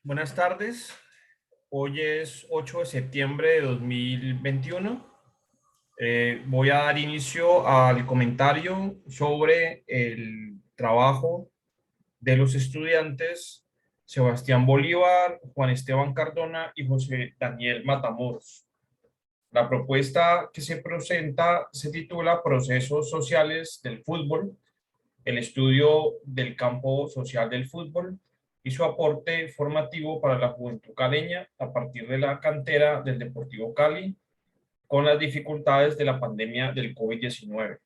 Buenas tardes. Hoy es 8 de septiembre de 2021. Voy a dar inicio al comentario sobre el trabajo de los estudiantes Sebastián Bolívar, Juan Esteban Cardona y José Daniel Matamoros. La propuesta que se presenta se titula Procesos sociales del fútbol, el estudio del campo social del fútbol y su aporte formativo para la juventud caleña a partir de la cantera del Deportivo Cali con las dificultades de la pandemia del COVID-19.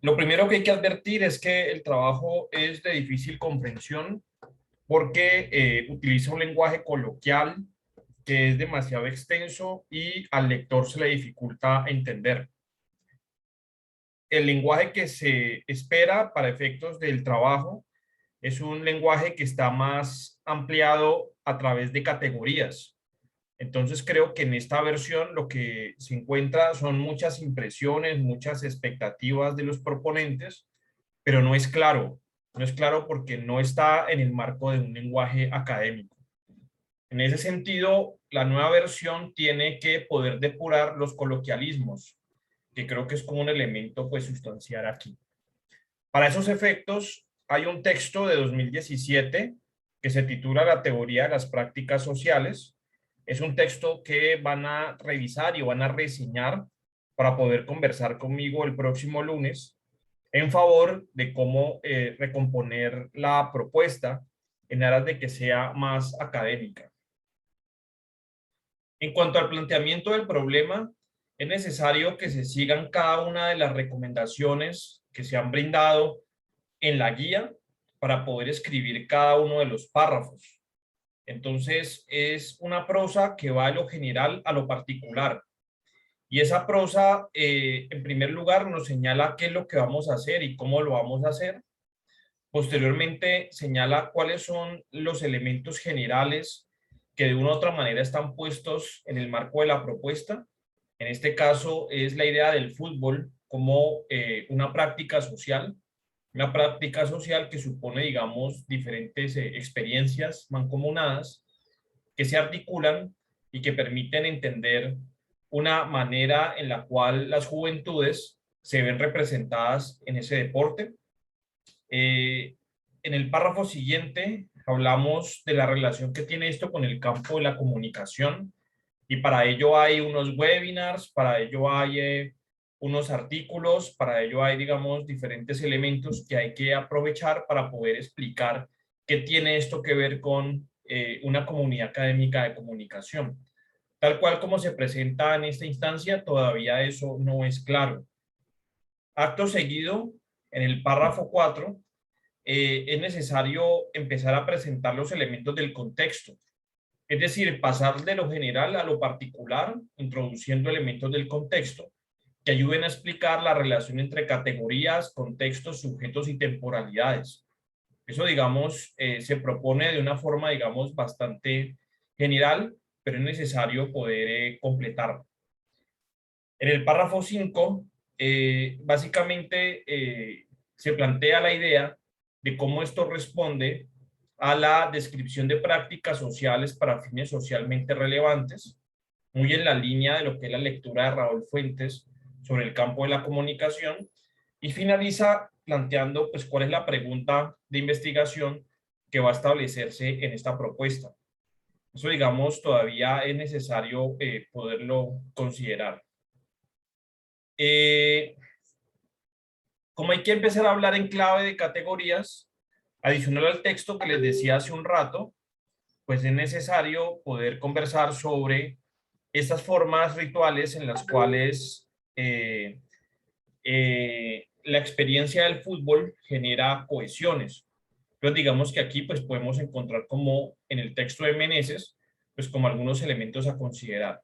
Lo primero que hay que advertir es que el trabajo es de difícil comprensión porque utiliza un lenguaje coloquial que es demasiado extenso y al lector se le dificulta entender. El lenguaje que se espera para efectos del trabajo es un lenguaje que está más ampliado a través de categorías. Entonces creo que en esta versión lo que se encuentra son muchas impresiones, muchas expectativas de los proponentes, pero no es claro. No es claro porque no está en el marco de un lenguaje académico. En ese sentido, la nueva versión tiene que poder depurar los coloquialismos, que creo que es como un elemento pues sustancial aquí. Para esos efectos, hay un texto de 2017 que se titula La teoría de las prácticas sociales. Es un texto que van a revisar y van a reseñar para poder conversar conmigo el próximo lunes en favor de cómo recomponer la propuesta en aras de que sea más académica. En cuanto al planteamiento del problema, es necesario que se sigan cada una de las recomendaciones que se han brindado en la guía para poder escribir cada uno de los párrafos. Entonces, es una prosa que va de lo general a lo particular. Y esa prosa, en primer lugar, nos señala qué es lo que vamos a hacer y cómo lo vamos a hacer. Posteriormente, señala cuáles son los elementos generales que de una u otra manera están puestos en el marco de la propuesta. En este caso, es la idea del fútbol como una práctica social que supone, digamos, diferentes experiencias mancomunadas que se articulan y que permiten entender una manera en la cual las juventudes se ven representadas en ese deporte. Eh, en el párrafo siguiente hablamos de la relación que tiene esto con el campo de la comunicación y para ello hay unos webinars, para ello hay unos artículos, para ello hay, digamos, diferentes elementos que hay que aprovechar para poder explicar qué tiene esto que ver con una comunidad académica de comunicación. Tal cual como se presenta en esta instancia, todavía eso no es claro. Acto seguido, en el párrafo 4, es necesario empezar a presentar los elementos del contexto. Es decir, pasar de lo general a lo particular, introduciendo elementos del contexto que ayuden a explicar la relación entre categorías, contextos, sujetos y temporalidades. Eso, digamos, se propone de una forma, digamos, bastante general, pero es necesario poder completarlo. En el párrafo 5, básicamente se plantea la idea de cómo esto responde a la descripción de prácticas sociales para fines socialmente relevantes, muy en la línea de lo que es la lectura de Raúl Fuentes sobre el campo de la comunicación, y finaliza planteando pues cuál es la pregunta de investigación que va a establecerse en esta propuesta. Eso, digamos, todavía es necesario poderlo considerar. Eh, Como hay que empezar a hablar en clave de categorías, adicional al texto que les decía hace un rato, pues es necesario poder conversar sobre estas formas rituales en las cuales la experiencia del fútbol genera cohesiones. Entonces digamos que aquí pues podemos encontrar como en el texto de Meneses, pues como algunos elementos a considerar.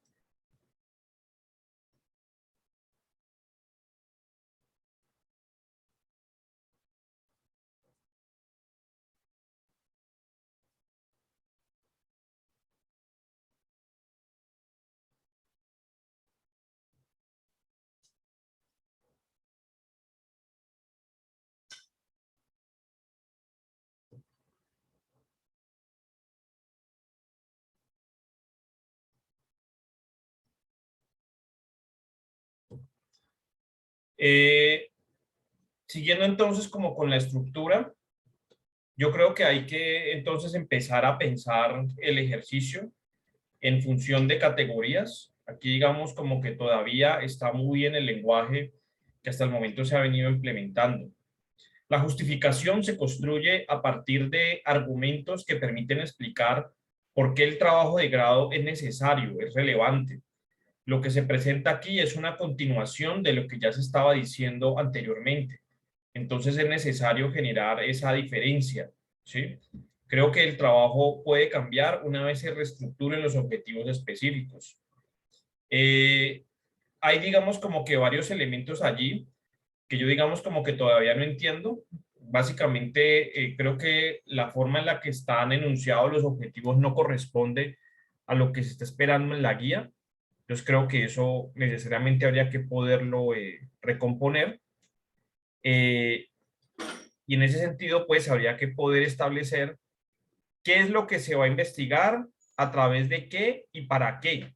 Siguiendo entonces como con la estructura, yo creo que hay que entonces empezar a pensar el ejercicio en función de categorías. Aquí digamos como que todavía está muy en el lenguaje que hasta el momento se ha venido implementando. La justificación se construye a partir de argumentos que permiten explicar por qué el trabajo de grado es necesario, es relevante. Lo que se presenta aquí es una continuación de lo que ya se estaba diciendo anteriormente. Entonces es necesario generar esa diferencia, ¿sí? Creo que el trabajo puede cambiar una vez se reestructuren los objetivos específicos. Eh, Hay, digamos, como que varios elementos allí que yo, digamos, como que todavía no entiendo. Básicamente, creo que la forma en la que están enunciados los objetivos no corresponde a lo que se está esperando en la guía. Entonces creo que eso necesariamente habría que poderlo recomponer. Eh, y en ese sentido, pues habría que poder establecer qué es lo que se va a investigar, a través de qué y para qué.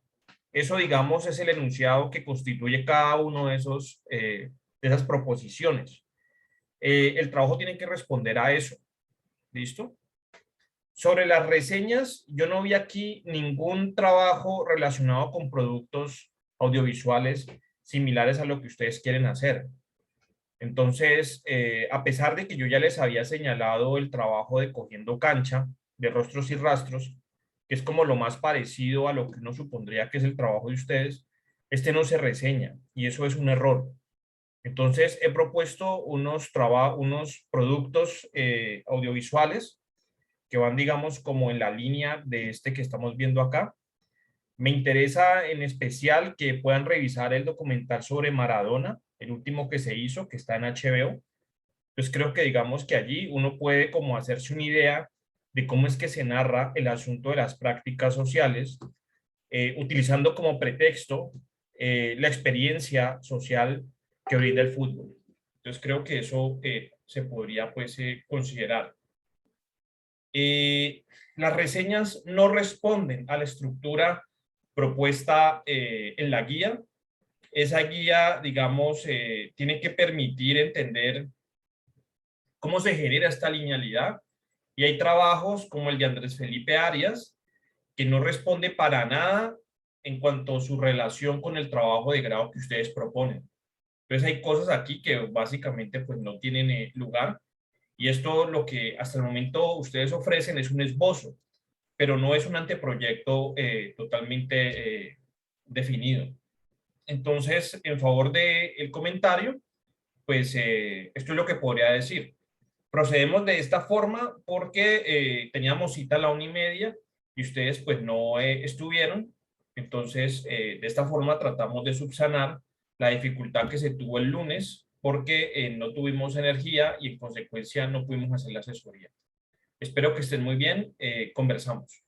Eso, digamos, es el enunciado que constituye cada uno de esos, de esas proposiciones. El trabajo tiene que responder a eso. ¿Listo? Sobre las reseñas, yo no vi aquí ningún trabajo relacionado con productos audiovisuales similares a lo que ustedes quieren hacer. Entonces, a pesar de que yo ya les había señalado el trabajo de Cogiendo Cancha, de Rostros y Rastros, que es como lo más parecido a lo que uno supondría que es el trabajo de ustedes, este no se reseña y eso es un error. Entonces, he propuesto unos productos audiovisuales que van, digamos, como en la línea de este que estamos viendo acá. Me interesa en especial que puedan revisar el documental sobre Maradona, el último que se hizo, que está en HBO. Pues creo que digamos que allí uno puede como hacerse una idea de cómo es que se narra el asunto de las prácticas sociales, utilizando como pretexto la experiencia social que brinda el fútbol. Entonces creo que eso se podría pues considerar. Las reseñas no responden a la estructura propuesta en la guía. Esa guía, digamos, tiene que permitir entender cómo se genera esta linealidad. Y hay trabajos como el de Andrés Felipe Arias, que no responde para nada en cuanto a su relación con el trabajo de grado que ustedes proponen. Entonces hay cosas aquí que básicamente pues no tienen lugar. Y esto lo que hasta el momento ustedes ofrecen es un esbozo, pero no es un anteproyecto totalmente definido. Entonces, en favor del comentario, pues esto es lo que podría decir. Procedemos de esta forma porque teníamos cita a la 1:30 y ustedes pues no estuvieron. Entonces, de esta forma tratamos de subsanar la dificultad que se tuvo el lunes porque no tuvimos energía y en consecuencia no pudimos hacer la asesoría. Espero que estén muy bien. Conversamos.